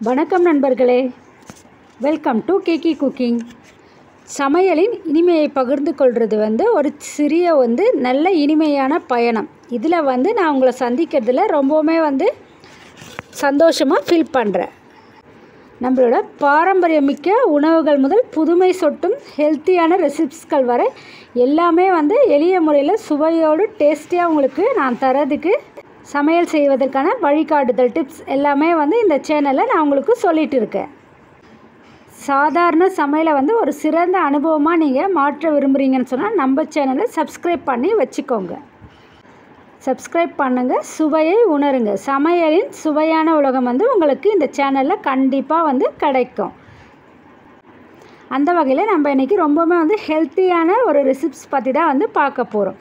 வணக்கம் நண்பர்களே, welcome to கேக்கி cooking. சமையலின் இனிமையை பகிர்ந்து கொள்வது ஒரு சிறிய நல்ல இனிமையான பயணம். இதில் நான் உங்களை சந்திக்கிறதுல ரொம்பவுமே சந்தோஷமாக ஃபீல் பண்ணுறேன். நம்மளோட பாரம்பரியமிக்க உணவுகள் முதல் புதுமை சொட்டும் ஹெல்த்தியான ரெசிப்ஸ்கள் வரை எல்லாமே எளிய முறையில் சுவையோடு டேஸ்டியாக உங்களுக்கு நான் தரதுக்கு சமையல் செய்வதற்கான வழிகாட்டுதல் டிப்ஸ் எல்லாமே இந்த சேனலில் நான் உங்களுக்கு சொல்லிகிட்டு இருக்கேன். சாதாரண சமையலை ஒரு சிறந்த அனுபவமாக நீங்கள் மாற்ற விரும்புகிறீங்கன்னு சொன்னால் நம்ம சேனலை சப்ஸ்கிரைப் பண்ணி வச்சுக்கோங்க. சப்ஸ்கிரைப் பண்ணுங்கள், சுவையை உணருங்க. சமையலின் சுவையான உலகம் உங்களுக்கு இந்த சேனலில் கண்டிப்பாக கிடைக்கும். அந்த வகையில் நம்ம இன்றைக்கி ரொம்பவுமே ஹெல்த்தியான ஒரு ரெசிப்ஸ் பற்றி தான் பார்க்க போகிறோம்.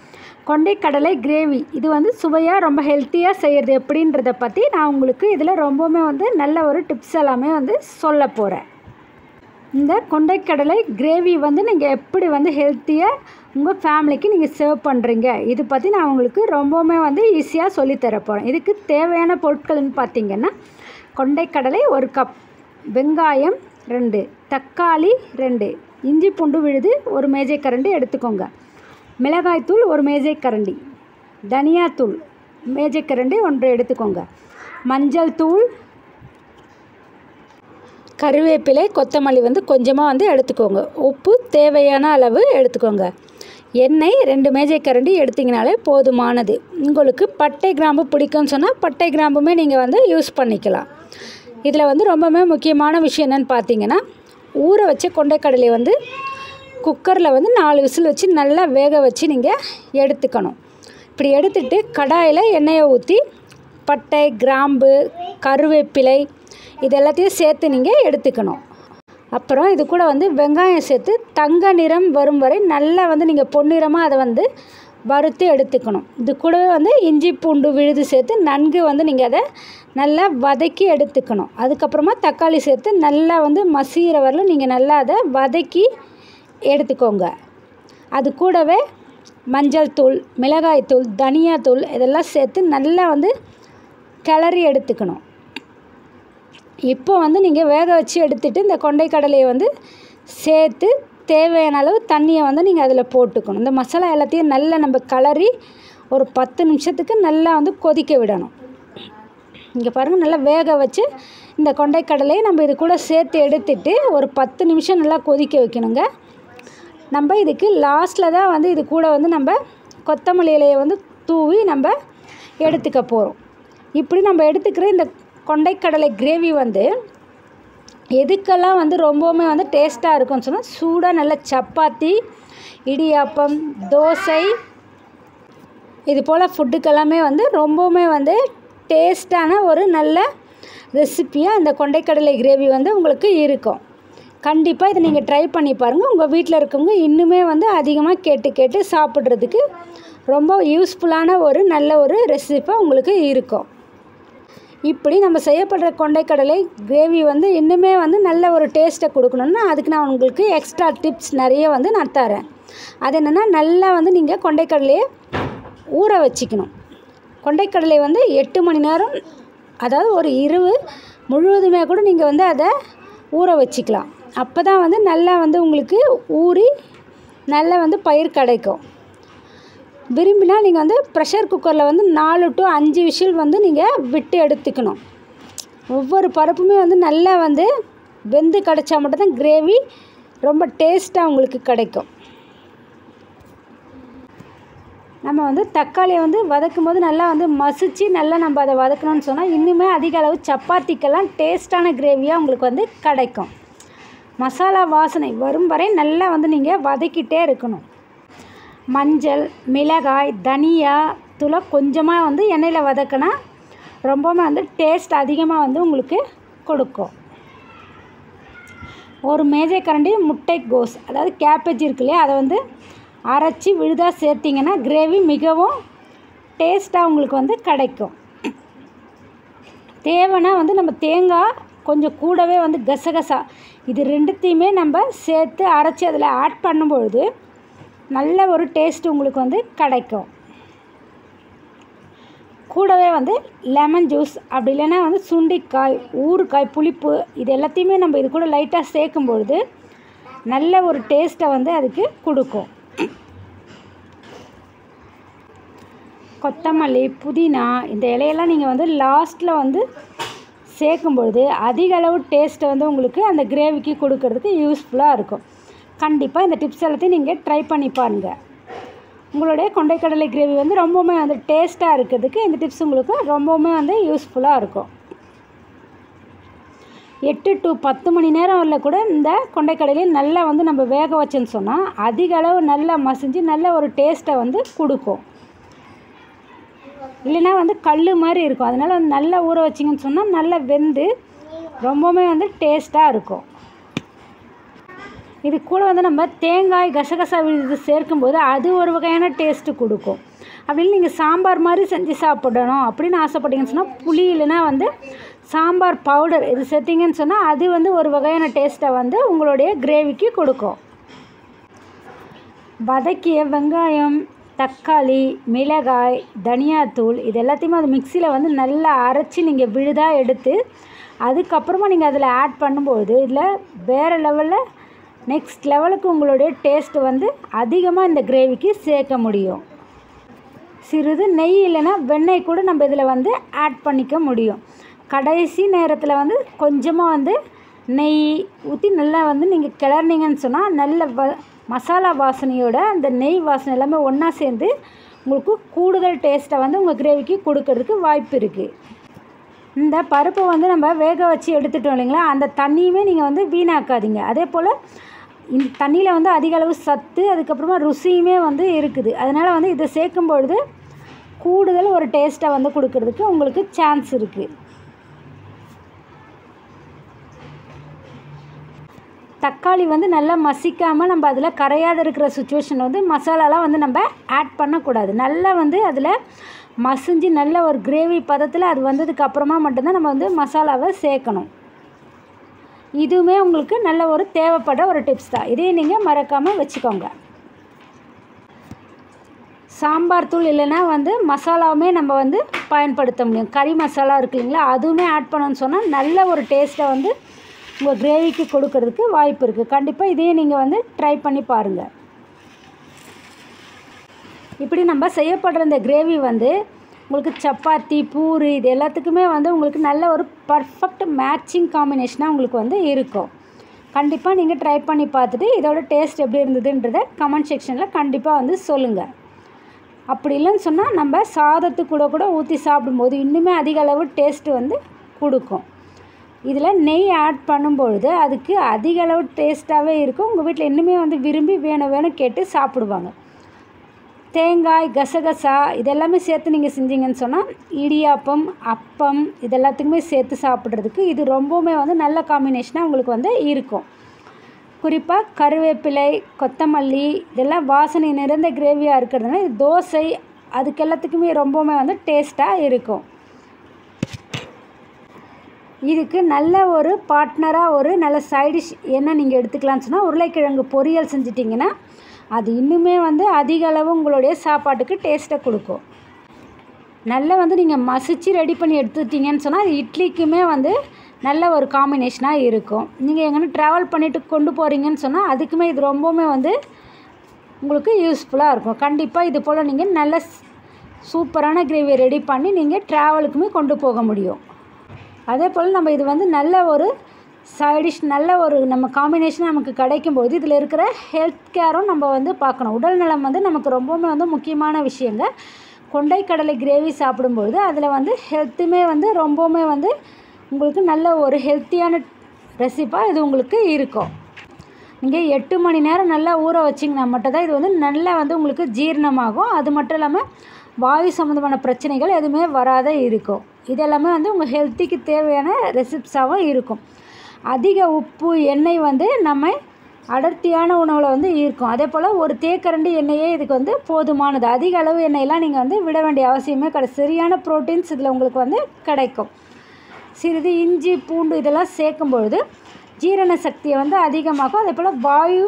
கொண்டைக்கடலை கிரேவி இது சுவையாக ரொம்ப ஹெல்த்தியாக செய்கிறது எப்படின்றத பற்றி நான் உங்களுக்கு இதில் ரொம்பவுமே நல்ல ஒரு டிப்ஸ் எல்லாமே சொல்ல போகிறேன். இந்த கொண்டைக்கடலை கிரேவி நீங்கள் எப்படி ஹெல்த்தியாக உங்கள் ஃபேமிலிக்கு நீங்கள் சர்வ் பண்ணுறீங்க இது பற்றி நான் உங்களுக்கு ரொம்பவுமே ஈஸியாக சொல்லித்தர போகிறேன். இதுக்கு தேவையான பொருட்கள்னு பார்த்திங்கன்னா, கொண்டைக்கடலை 1 கப், வெங்காயம் 2, தக்காளி 2, இஞ்சி பூண்டு விழுது 1 மேஜைக்கரண்டி எடுத்துக்கோங்க, மிளகாய்த்தூள் 1 மேஜைக்கரண்டி, தனியாத்தூள் மேஜைக்கரண்டி 1 எடுத்துக்கோங்க, மஞ்சள் தூள், கருவேப்பிலை, கொத்தமல்லி கொஞ்சமாக எடுத்துக்கோங்க, உப்பு தேவையான அளவு எடுத்துக்கோங்க, எண்ணெய் 2 மேஜைக்கரண்டி எடுத்திங்கனாலே போதுமானது. உங்களுக்கு பட்டை கிராம்பு பிடிக்கும்னு சொன்னால் பட்டை கிராம்புமே நீங்கள் யூஸ் பண்ணிக்கலாம். இதில் ரொம்பவுமே முக்கியமான விஷயம் என்னென்னு பார்த்தீங்கன்னா, ஊற வச்ச கொண்டைக்கடலை குக்கரில் 4 விசில் வச்சு நல்லா வேக வச்சு நீங்கள் எடுத்துக்கணும். இப்படி எடுத்துகிட்டு கடாயில் எண்ணெயை ஊற்றி பட்டை, கிராம்பு, கருவேப்பிலை இது எல்லாத்தையும் சேர்த்து நீங்கள் எடுத்துக்கணும். அப்புறம் இது கூட வெங்காயம் சேர்த்து தங்க நிறம் வரும் வரை நல்லா நீங்கள் பொன்னிறமாக அதை வறுத்து எடுத்துக்கணும். இது கூடவே இஞ்சி பூண்டு விழுது சேர்த்து நன்கு நீங்கள் அதை நல்லா வதக்கி எடுத்துக்கணும். அதுக்கப்புறமா தக்காளி சேர்த்து நல்லா மசிகிற வரலும் நீங்கள் நல்லா அதை வதக்கி எடுத்துக்கோங்க. அது கூடவே மஞ்சள் தூள், மிளகாய் தூள், தனியாத்தூள் இதெல்லாம் சேர்த்து நல்லா கிளறி எடுத்துக்கணும். இப்போ நீங்கள் வேக வச்சு எடுத்துகிட்டு இந்த கொண்டைக்கடலையை சேர்த்து தேவையான அளவு தண்ணியை நீங்கள் அதில் போட்டுக்கணும். இந்த மசாலா எல்லாத்தையும் நல்லா நம்ம கிளறி ஒரு 10 நிமிஷத்துக்கு நல்லா கொதிக்க விடணும். இங்கே பாருங்கள், நல்லா வேக வச்சு இந்த கொண்டைக்கடலையை நம்ம இது கூட சேர்த்து எடுத்துட்டு ஒரு 10 நிமிஷம் நல்லா கொதிக்க வைக்கணுங்க. நம்ம இதுக்கு லாஸ்ட்டில் தான் இது கூட நம்ம கொத்தமல்லி இலையை தூவி நம்ம எடுத்துக்க போகிறோம். இப்படி நம்ம எடுத்துக்கிற இந்த கொண்டைக்கடலை கிரேவி எதுக்கெல்லாம் ரொம்பவுமே டேஸ்ட்டாக இருக்கும்னு சொன்னால், சூடாக நல்ல சப்பாத்தி, இடியாப்பம், தோசை இது போல் ஃபுட்டுக்கெல்லாமே ரொம்பவுமே டேஸ்ட்டான ஒரு நல்ல ரெசிப்பியாக இந்த கொண்டைக்கடலை கிரேவி உங்களுக்கு இருக்கும். கண்டிப்பாக இதை நீங்கள் ட்ரை பண்ணி பாருங்கள். உங்கள் வீட்டில் இருக்கவங்க இன்னுமே அதிகமாக கேட்டு சாப்பிட்றதுக்கு ரொம்ப யூஸ்ஃபுல்லான ஒரு நல்ல ஒரு ரெசிப்பியாக உங்களுக்கு இருக்கும். இப்படி நம்ம செய்யப்படுற கொண்டைக்கடலை கிரேவி இன்னுமே நல்ல ஒரு டேஸ்ட்டை கொடுக்கணுன்னா அதுக்கு நான் உங்களுக்கு எக்ஸ்ட்ரா டிப்ஸ் நிறைய நான் தரேன். அது என்னென்னா, நல்லா நீங்கள் கொண்டைக்கடலையை ஊற வச்சுக்கணும். கொண்டைக்கடலை 8 மணி நேரம், அதாவது ஒரு இரவு முழுவதுமே கூட நீங்கள் அதை ஊற வச்சுக்கலாம். அப்போ தான் நல்லா உங்களுக்கு ஊறி நல்லா பயிர் கிடைக்கும். விரும்பினா நீங்கள் ப்ரெஷர் குக்கரில் 4 to 5 விசில் நீங்கள் விட்டு எடுத்துக்கணும். ஒவ்வொரு பருப்புமே நல்லா வெந்து கிடச்சா மட்டும்தான் கிரேவி ரொம்ப டேஸ்ட்டாக உங்களுக்கு கிடைக்கும். நம்ம தக்காளியை வதக்கும் போது நல்லா மசித்து நல்லா நம்ம அதை வதக்கணும்னு சொன்னால் இன்னுமே அதிக அளவு சப்பாத்திக்கெல்லாம் டேஸ்ட்டான கிரேவியாக உங்களுக்கு கிடைக்கும். மசாலா வாசனை வரும் வரை நல்லா நீங்கள் வதக்கிட்டே இருக்கணும். மஞ்சள், மிளகாய், தனியா தூளை கொஞ்சமாக எண்ணெயில் வதக்கினா ரொம்பவுமே டேஸ்ட் அதிகமாக உங்களுக்கு கொடுக்கும். ஒரு மேஜைக்கரண்டி முட்டைக்கோஸ், அதாவது கேபேஜ் இருக்கு இல்லையா, அதை அரைச்சி விழுதாக சேர்த்திங்கன்னா கிரேவி மிகவும் டேஸ்ட்டாக உங்களுக்கு கிடைக்கும். தேவைன்னா நம்ம தேங்காய் கொஞ்சம் கூடவே கசகசா இது ரெண்டுத்தையுமே நம்ம சேர்த்து அரைச்சி அதில் ஆட் பண்ணும்பொழுது நல்ல ஒரு டேஸ்ட் உங்களுக்கு கிடைக்கும். கூடவே வந்து லெமன் ஜூஸ் அப்படி இல்லைன்னா வந்து சுண்டிக்காய், ஊறுகாய், புளிப்பு இது எல்லாத்தையுமே நம்ம இது கூட லைட்டாக சேர்க்கும்பொழுது நல்ல ஒரு டேஸ்ட்டை வந்து அதுக்கு கொடுக்கும். கொத்தமல்லி, புதினா இந்த இலையெல்லாம் நீங்கள் வந்து லாஸ்ட்டில் வந்து சேர்க்கும்பொழுது அதிக அளவு டேஸ்ட்டை வந்து உங்களுக்கு அந்த கிரேவிக்கு கொடுக்கறதுக்கு யூஸ்ஃபுல்லாக இருக்கும். கண்டிப்பாக இந்த டிப்ஸ் எல்லாத்தையும் நீங்கள் ட்ரை பண்ணி பாருங்கள். உங்களுடைய கொண்டைக்கடலை கிரேவி வந்து ரொம்பவுமே வந்து டேஸ்ட்டாக இருக்கிறதுக்கு இந்த டிப்ஸ் உங்களுக்கு ரொம்பவுமே வந்து யூஸ்ஃபுல்லாக இருக்கும். 8 to 10 மணி நேரம் வரல கூட இந்த கொண்டைக்கடலையை நல்லா வந்து நம்ம வேக வச்சோன்னு சொன்னால் அதிக அளவு நல்லா மசிஞ்சு நல்ல ஒரு டேஸ்ட்டை வந்து கொடுக்கும். இல்லைன்னா வந்து கல் மாதிரி இருக்கும். அதனால் வந்து நல்லா ஊற வச்சிங்கன்னு சொன்னால் நல்லா வெந்து ரொம்பவுமே வந்து டேஸ்ட்டாக இருக்கும். இது கூட வந்து நம்ம தேங்காய், கசகசா விழுது சேர்க்கும்போது அது ஒரு வகையான டேஸ்ட்டு கொடுக்கும். அப்படின்னு நீங்கள் சாம்பார் மாதிரி செஞ்சு சாப்பிடணும் அப்படின்னு ஆசைப்பட்டீங்கன்னு சொன்னால் புளி இல்லைன்னா வந்து சாம்பார் பவுடர் இது சேர்த்திங்கன்னு சொன்னால் அது வந்து ஒரு வகையான டேஸ்ட்டை வந்து உங்களுடைய கிரேவிக்கு கொடுக்கும். வதக்கிய வெங்காயம், தக்காளி, மிளகாய், தனியாத்தூள் இது எல்லாத்தையுமே அது மிக்சியில் வந்து நல்லா அரைச்சி நீங்கள் விழுதாக எடுத்து அதுக்கப்புறமா நீங்கள் அதில் ஆட் பண்ணும்போது இதில் வேறு லெவலில் நெக்ஸ்ட் லெவலுக்கு உங்களுடைய டேஸ்ட்டு வந்து அதிகமாக இந்த கிரேவிக்கு சேர்க்க முடியும். சிறிது நெய் இல்லைன்னா வெண்ணெய் கூட நம்ம இதில் வந்து ஆட் பண்ணிக்க முடியும். கடைசி நேரத்தில் வந்து கொஞ்சமாக வந்து நெய் ஊற்றி நல்லா வந்து நீங்கள் கிளறினீங்கன்னு சொன்னால் நல்ல மசாலா வாசனையோட அந்த நெய் வாசனை எல்லாமே ஒன்றா சேர்ந்து உங்களுக்கு கூடுதல் டேஸ்ட்டை வந்து உங்கள் கிரேவிக்கு கொடுக்கறதுக்கு வாய்ப்பு இருக்குது. இந்த பருப்பை வந்து நம்ம வேக வச்சு எடுத்துட்டோம் இல்லைங்களா, அந்த தண்ணியுமே நீங்கள் வந்து வீணாக்காதீங்க. அதே போல் இந்த தண்ணியில் வந்து அதிக அளவு சத்து அதுக்கப்புறமா ருசியுமே வந்து இருக்குது. அதனால் வந்து இதை சேர்க்கும்பொழுது கூடுதல் ஒரு டேஸ்ட்டை வந்து கொடுக்கறதுக்கு உங்களுக்கு சான்ஸ் இருக்குது. தக்காளி வந்து நல்லா மசிக்காமல் நம்ம அதில் கரையாத இருக்கிற சுச்சுவேஷன் வந்து மசாலாலாம் வந்து நம்ம ஆட் பண்ணக்கூடாது. நல்லா வந்து அதில் மசிஞ்சு நல்ல ஒரு கிரேவி பதத்தில் அது வந்ததுக்கு அப்புறமா மட்டும்தான் நம்ம வந்து மசாலாவை சேர்க்கணும். இதுவுமே உங்களுக்கு நல்ல ஒரு தேவைப்படுற ஒரு டிப்ஸ் தான். இதையும் நீங்கள் மறக்காமல் வச்சுக்கோங்க. சாம்பார் தூள் இல்லைன்னா வந்து மசாலாவுமே நம்ம வந்து பயன்படுத்த முடியும். கறி மசாலா இருக்குது இல்லைங்களா, அதுவுமே ஆட் பண்ணணும்னு சொன்னால் நல்ல ஒரு டேஸ்ட்டை வந்து உங்கள் கிரேவிக்கு கொடுக்கறதுக்கு வாய்ப்பு இருக்குது. கண்டிப்பாக இதையும் நீங்கள் வந்து ட்ரை பண்ணி பாருங்கள். இப்படி நம்ம செய்யப்படுற இந்த கிரேவி வந்து உங்களுக்கு சப்பாத்தி, பூரி இது எல்லாத்துக்குமே வந்து உங்களுக்கு நல்ல ஒரு பர்ஃபெக்ட் மேட்சிங் காம்பினேஷனாக உங்களுக்கு வந்து இருக்கும். கண்டிப்பாக நீங்கள் ட்ரை பண்ணி பார்த்துட்டு இதோட டேஸ்ட் எப்படி இருந்ததுன்றதை கமெண்ட் செக்ஷனில் கண்டிப்பாக வந்து சொல்லுங்கள். அப்படி இல்லைன்னு சொன்னால் நம்ம சாதத்துக்கு கூட ஊற்றி சாப்பிடும்போது இன்னுமே அதிக அளவு டேஸ்ட்டு வந்து கொடுக்கும். இதில் நெய் ஆட் பண்ணும்பொழுது அதுக்கு அதிக அளவு டேஸ்ட்டாகவே இருக்கும். உங்கள் வீட்டில் இன்னுமே வந்து விரும்பி வேணும் கேட்டு சாப்பிடுவாங்க. தேங்காய், கசகசா இதெல்லாமே சேர்த்து நீங்கள் செஞ்சீங்கன்னு சொன்னால் இடியாப்பம், அப்பம் இது எல்லாத்துக்குமே சேர்த்து சாப்பிட்றதுக்கு இது ரொம்பவுமே வந்து நல்ல காம்பினேஷனாக உங்களுக்கு வந்து இருக்கும். குறிப்பாக கருவேப்பிலை, கொத்தமல்லி இதெல்லாம் வாசனை நிறைந்த கிரேவியாக இருக்கிறதுனால இது தோசை அதுக்கு எல்லாத்துக்குமே ரொம்பவுமே வந்து டேஸ்ட்டாக இருக்கும். இதுக்கு நல்ல ஒரு பார்ட்னராக ஒரு நல்ல சைடிஷ் என்ன நீங்கள் எடுத்துக்கலான்னு சொன்னால் உருளைக்கிழங்கு பொரியல் செஞ்சிட்டிங்கன்னா அது இன்னுமே வந்து அதிக அளவு உங்களுடைய சாப்பாட்டுக்கு டேஸ்ட்டை கொடுக்கும். நல்லா வந்து நீங்கள் மசிச்சு ரெடி பண்ணி எடுத்துட்டிங்கன்னு சொன்னால் அது இட்லிக்குமே வந்து நல்ல ஒரு காம்பினேஷனாக இருக்கும். நீங்கள் எங்கன்னா ட்ராவல் பண்ணிவிட்டு கொண்டு போகிறீங்கன்னு சொன்னால் அதுக்குமே இது ரொம்பவுமே வந்து உங்களுக்கு யூஸ்ஃபுல்லாக இருக்கும். கண்டிப்பாக இது போல் நீங்கள் நல்ல சூப்பரான கிரேவியை ரெடி பண்ணி நீங்கள் ட்ராவலுக்குமே கொண்டு போக முடியும். அதே போல் நம்ம இது வந்து நல்ல ஒரு சைடிஷ் நல்ல ஒரு நம்ம காம்பினேஷன் நமக்கு கிடைக்கும்போது இதில் இருக்கிற ஹெல்த் கேரும் நம்ம வந்து பார்க்கணும். உடல் நலம் வந்து நமக்கு ரொம்பவுமே வந்து முக்கியமான விஷயங்க. கொண்டைக்கடலை கிரேவி சாப்பிடும்பொழுது அதில் வந்து ஹெல்த்துமே வந்து ரொம்பவுமே வந்து உங்களுக்கு நல்ல ஒரு ஹெல்த்தியான ரெசிப்பாக இது உங்களுக்கு இருக்கும். நீங்கள் 8 மணி நேரம் நல்லா ஊற வச்சிங்கன்னா மட்டும் தான் இது வந்து நல்லா வந்து உங்களுக்கு ஜீரணமாகும். அது மட்டும் இல்லாமல் வாயு சம்மந்தமான பிரச்சனைகள் எதுவுமே வராத இருக்கும். இதெல்லாமே வந்து உங்கள் ஹெல்த்திக்கு தேவையான ரெசிப்ஸாகவும் இருக்கும். அதிக உப்பு, எண்ணெய் வந்து நம்ம அடர்த்தியான உணவில் வந்து இருக்கும். அதே போல் ஒரு தேக்கரண்டி எண்ணெயே இதுக்கு வந்து போதுமானது. அதிக அளவு எண்ணெயெல்லாம் நீங்கள் வந்து விட வேண்டிய அவசியமே கிடையாது. சரியான ப்ரோட்டீன்ஸ் இதில் உங்களுக்கு வந்து கிடைக்கும். சிறிது இஞ்சி, பூண்டு இதெல்லாம் சேர்க்கும்பொழுது ஜீரண சக்தியை வந்து அதிகமாகும். அதே போல் வாயு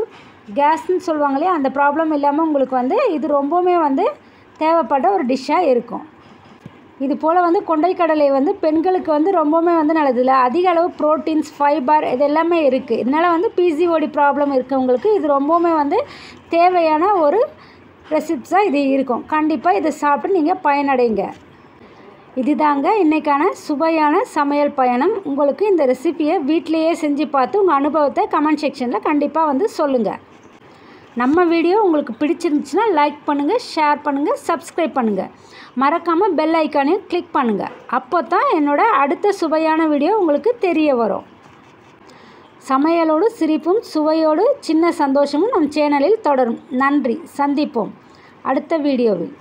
கேஸ்ன்னு சொல்லுவாங்க இல்லையா, அந்த ப்ராப்ளம் இல்லாமல் உங்களுக்கு வந்து இது ரொம்பவுமே வந்து தேவைப்பட்ட ஒரு டிஷ்ஷாக இருக்கும். இது போல் வந்து கொண்டைக்கடலை வந்து பெண்களுக்கு வந்து ரொம்பவுமே வந்து நல்லது. இல்லை அதிக அளவு ப்ரோட்டீன்ஸ், ஃபைபர் இது எல்லாமே இருக்குது. இதனால் வந்து பிசிஓடி ப்ராப்ளம் இருக்கவங்களுக்கு இது ரொம்பவுமே வந்து தேவையான ஒரு ரெசிப்ஸாக இது இருக்கும். கண்டிப்பாக இதை சாப்பிட்டு நீங்கள் பயனடைங்க. இதுதாங்க இன்றைக்கான சுவையான சமையல் பயணம். உங்களுக்கு இந்த ரெசிப்பியை வீட்டிலையே செஞ்சு பார்த்து உங்கள் அனுபவத்தை கமெண்ட் செக்ஷனில் கண்டிப்பாக வந்து சொல்லுங்கள். நம்ம வீடியோ உங்களுக்கு பிடிச்சிருந்துச்சுன்னா லைக் பண்ணுங்கள், ஷேர் பண்ணுங்கள், சப்ஸ்கிரைப் பண்ணுங்கள். மறக்காமல் பெல் ஐக்கானையும் கிளிக் பண்ணுங்கள். அப்போ தான் என்னோடய அடுத்த சுவையான வீடியோ உங்களுக்கு தெரிய வரும். சமையலோடு சிரிப்பும் சுவையோடு சின்ன சந்தோஷமும் நம் சேனலில் தொடரும். நன்றி. சந்திப்போம் அடுத்த வீடியோவில்.